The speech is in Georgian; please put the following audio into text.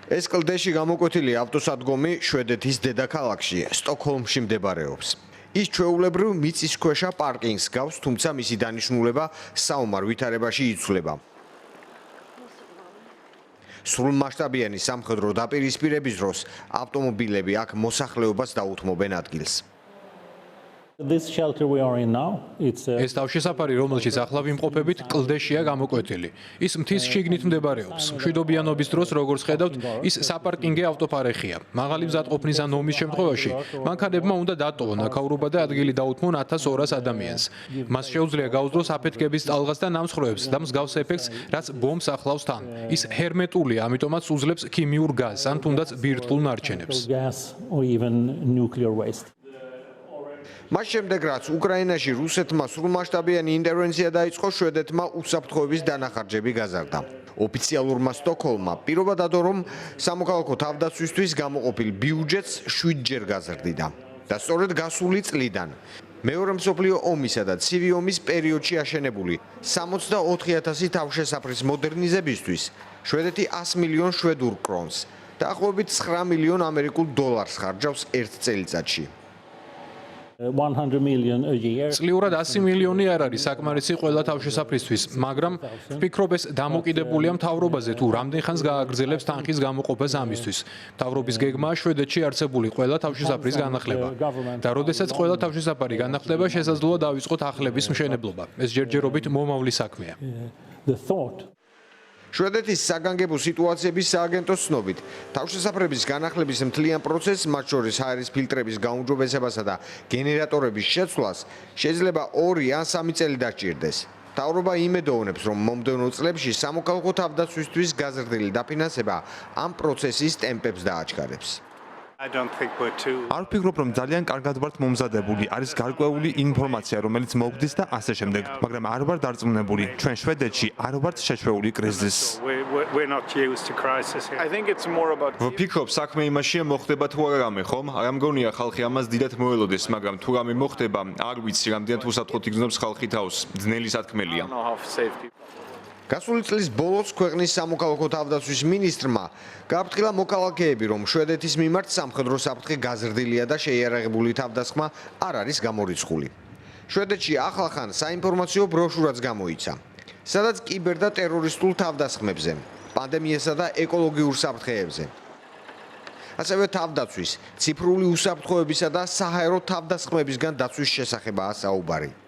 ეს კლდეში გამოკვეთილი ავტოსადგომი შვედეთის დედაქალაქში, სტოკჰოლმში მდებარეობს. ის ჩვეულებრივ მიწისქვეშა პარკინგს გავს, თუმცა მისი დანიშნულება საომარ ვითარებაში იცვლება. სრულმასშტაბიანი სამხედრო დაპირისპირების დროს ავტომობილები აქ მოსახლეობას დაუთმობენ ადგილს. ეს თავშესაფარი, რომელშიც ახლა ვიმყოფებით, კლდეშია გამოკვეთილი. ის მთის შიგნით მდებარეობს. მშვიდობიანობის დროს, როგორც ხედავთ, ის საპარკინგე ავტოფარეხია. მაღალი მზადყოფნის ან ომის შემთხვევაში მანქანებმა უნდა დატოვონ აქაურობა და ადგილი დაუთმონ 1200 ადამიანს. მას შეუძლია გაუძლოს აფეთქების ტალღას და ნამსხვრევებს და მსგავს ეფექტს, რაც ბომბს ახლავს თან. ის ჰერმეტულია, ამიტომაც უძლებს ქიმიურ გაზს ან თუნდაც ბირთვულ ნარჩენებს. მას შემდეგ, რაც უკრაინაში რუსეთმა სრულმასშტაბიანი ინტერვენცია დაიწყო, შვედეთმა უსაფრთხოების დანახარჯები გაზარდა. ოფიციალურმა სტოკჰოლმმა პირობა დადო, რომ სამოქალაქო თავდაცვისთვის გამოყოფილ ბიუჯეტს 7-ჯერ გაზრდიდა. და სწორედ გასული წლიდან მეორე მსოფლიო ომისა და ცივი ომის პერიოდში აშენებული 64,000 თავშესაფრის მოდერნიზებისთვის შვედეთი 100 მილიონ შვედურ კრონს და ახლობით 9 მილიონ ამერიკულ დოლარს ხარჯავს ერთ წელიწადში. წლიურად 100 მილიონი არ არის საკმარისი ყველა თავშესაფრისთვის, მაგრამ ვფიქრობ, ეს დამოკიდებულია მთავრობაზე, თუ რამდენ ხანს გააგრძელებს თანხის გამოყოფას ამისთვის. მთავრობის გეგმაა შვედეთში არსებული ყველა თავშესაფრის განახლება. და როდესაც ყველა თავშესაფარი განახლდება, შესაძლოა დავიწყოთ ახლების მშენებლობა. ეს ჯერჯერობით მომავლის საქმეა. შვედეთის საგანგებო სიტუაციების სააგენტოს ცნობით, თავშესაფრების განახლების მთლიან პროცესს, მათ შორის ჰაერის ფილტრების გაუმჯობესებასა და გენერატორების შეცვლას, შეიძლება 2 ან 3 წელი დაჭირდეს. მთავრობა იმედოვნებს, რომ მომდევნო წლებში სამოქალაქო თავდაცვისთვის გაზრდილი დაფინანსება ამ პროცესის ტემპებს დააჩქარებს. არ ვფიქრობ, რომ ძალიან კარგად ვართ მომზადებული. არის გარკვეული ინფორმაცია, რომელიც მოგდის და ასე შემდეგ, მაგრამ არ ვარ დარწმუნებული. ჩვენ შვედეთში არ ვართ შეშვეული კრიზისს. ვფიქრობ, საქმე იმაშია, მოხდება თუ არა რამე, ხომ? არ მგონია ხალხი ამას დიდად მოელოდეს, მაგრამ თუ რამე მოხდება, არ ვიცი, რამდენად უსაფრთხოდ იგრძნობს ხალხი თავს. ძნელი სათქმელია. გასული წლის ბოლოს ქვეყნის სამოქალაქო თავდაცვის მინისტრმა გააფრთხილა მოქალაქეები, რომ შვედეთის მიმართ სამხედრო საფრთხე გაზრდილია და შეიარაღებული თავდასხმა არ არის გამორიცხული. შვედეთში ახლახან საინფორმაციო ბროშურაც გამოიცა, სადაც კიბერ და ტერორისტულ თავდასხმებზე, პანდემიასა და ეკოლოგიურ საფრთხეებზე. ასევე თავდაცვის, ციფრული უსაფრთხოებისა და საჰაერო თავდასხმებისგან დაცვის შესახებაა საუბარი.